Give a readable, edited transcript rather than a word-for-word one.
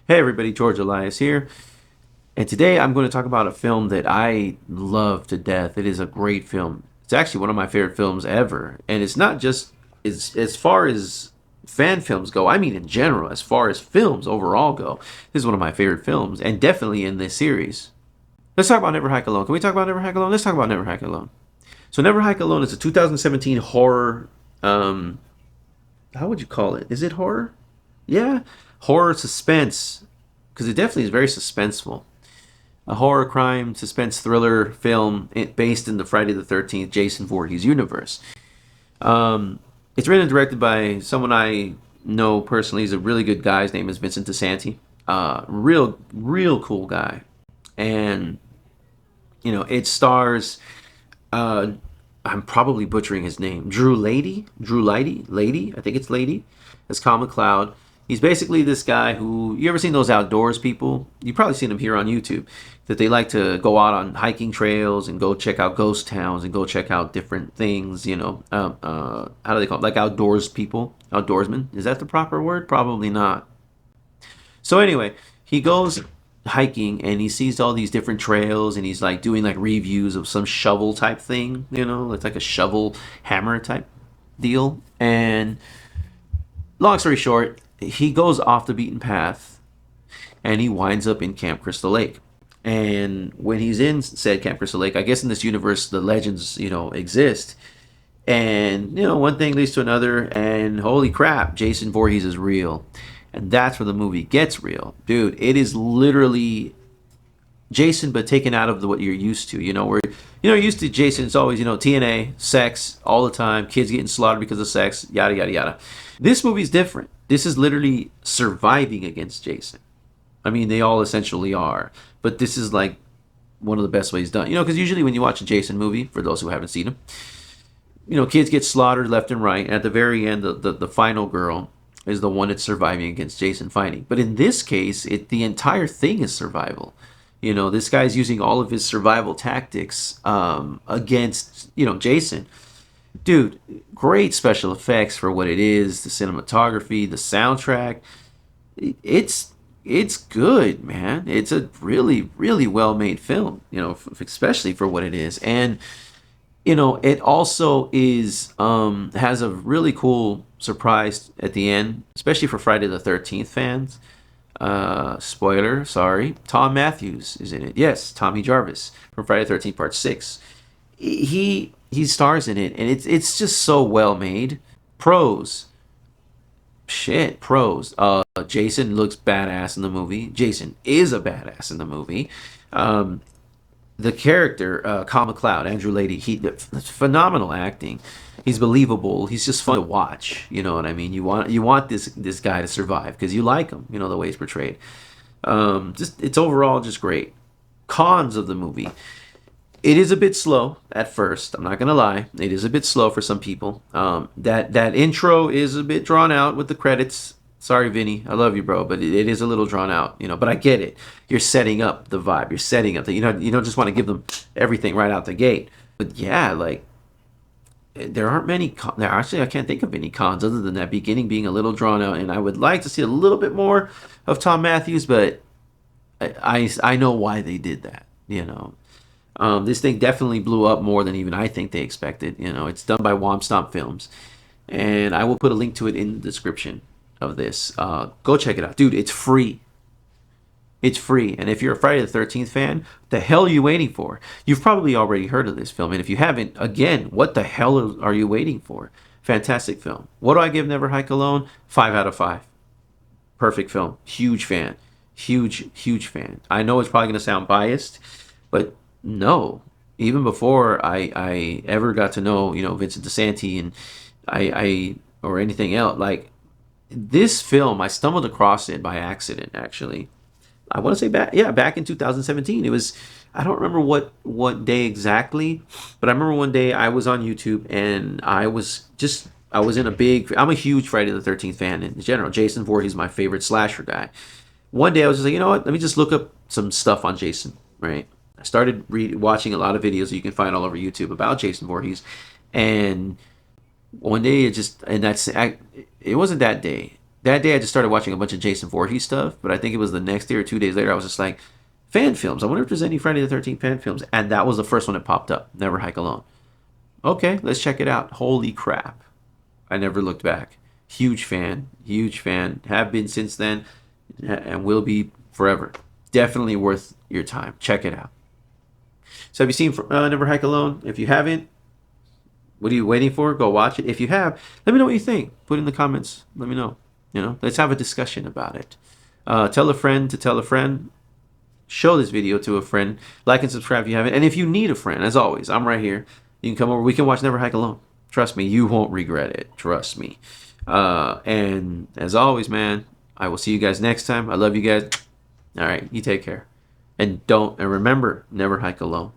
Hey everybody, George Elias here, and today I'm going to talk about a film that I love to death. It is a great film. It's actually one of my favorite films ever, and it's not just as far as fan films go. I mean, in general, as far as films overall go, this is one of my favorite films, and definitely in this series. Let's talk about Never Hike Alone. Can we talk about Never Hike Alone? Let's talk about Never Hike Alone. So, Never Hike Alone is a 2017 horror. How would you call it? Is it horror? Yeah, horror suspense, because it definitely is very suspenseful. A horror crime suspense thriller film based in the Friday the 13th Jason Voorhees universe. It's written and directed by someone I know personally. He's a really good guy. His name is Vincent DeSanti. Real cool guy. And, it stars, uh, I'm probably butchering his name, Lady, I think it's Lady, as Kyle McLeod. He's basically this guy who, you ever seen those outdoors people? You've probably seen them here on YouTube, that they like to go out on hiking trails and go check out ghost towns and go check out different things, how do they call it? Like outdoors people, outdoorsmen. Is that the proper word? Probably not. So anyway, he goes hiking and he sees all these different trails and he's like doing like reviews of some shovel type thing, it's like a shovel hammer type deal. And long story short, he goes off the beaten path and he winds up in Camp Crystal Lake. And when he's in said Camp Crystal Lake, I guess in this universe the legends, exist. And one thing leads to another, and holy crap, Jason Voorhees is real. And that's where the movie gets real. Dude, it is literally Jason, but taken out of what you're used to. Where you're used to Jason, it's always TNA, sex all the time, kids getting slaughtered because of sex, yada yada yada. This movie's different. This is literally surviving against Jason. I mean, they all essentially are, but this is like one of the best ways done. Because usually when you watch a Jason movie, for those who haven't seen them, kids get slaughtered left and right, and at the very end, the final girl is the one that's surviving against Jason fighting. But in this case, the entire thing is survival. This guy's using all of his survival tactics against, Jason. Dude, great special effects for what it is, the cinematography, the soundtrack. It's good, man. It's a really, really well made film, especially for what it is. And it also is has a really cool surprise at the end, especially for Friday the 13th fans. Spoiler, sorry. Tom Matthews is in it. Yes, Tommy Jarvis from Friday the 13th Part 6. He stars in it, and it's just so well made. Pros. Shit, pros. Jason looks badass in the movie. Jason is a badass in the movie. The character, Kyle McLeod, Andrew Lady, phenomenal acting. He's believable. He's just fun to watch. You know what I mean? You want this guy to survive because you like him. The way he's portrayed. Just it's overall just great. Cons of the movie: it is a bit slow at first. I'm not gonna lie. It is a bit slow for some people. That intro is a bit drawn out with the credits. Sorry, Vinny. I love you, bro, but it is a little drawn out, But I get it. You're setting up the vibe. You're setting up the, you don't just want to give them everything right out the gate. But yeah, like there aren't many. Actually, I can't think of any cons other than that beginning being a little drawn out. And I would like to see a little bit more of Tom Matthews, but I know why they did that. This thing definitely blew up more than even I think they expected. It's done by Womp Stomp Films, and I will put a link to it in the description of this. Go check it out, dude. It's free. It's free, and if you're a Friday the 13th fan, the hell are you waiting for? You've probably already heard of this film, and if you haven't, again, what the hell are you waiting for? Fantastic film. What do I give Never Hike Alone? 5 out of 5. Perfect film. Huge fan. Huge fan. I know it's probably going to sound biased, but no. Even before I ever got to know, Vincent DeSanti and I or anything else, like this film, I stumbled across it by accident, actually. I want to say back in 2017. It was, I don't remember what day exactly, but I remember one day I was on YouTube and I was I'm a huge Friday the 13th fan in general. Jason Voorhees is my favorite slasher guy. One day I was just like, you know what? Let me just look up some stuff on Jason, right? I started watching a lot of videos that you can find all over YouTube about Jason Voorhees, and one day it wasn't that day. that day I just started watching a bunch of Jason Voorhees stuff, but I think it was the next day or 2 days later I was just like, fan films. I wonder if there's any Friday the 13th fan films. And that was the first one that popped up. Never Hike Alone. Okay, let's check it out. Holy crap. I never looked back. Huge fan. Huge fan. Have been since then and will be forever. Definitely worth your time. Check it out. So have you seen Never Hike Alone? If you haven't, what are you waiting for? Go watch it. If you have, let me know what you think. Put in the comments. Let me know. Let's have a discussion about it. Tell a friend to tell a friend. Show this video to a friend. Like and subscribe if you haven't. And if you need a friend, as always, I'm right here. You can come over. We can watch Never Hike Alone. Trust me, you won't regret it. Trust me. And as always, man, I will see you guys next time. I love you guys. All right, you take care. And remember, never hike alone.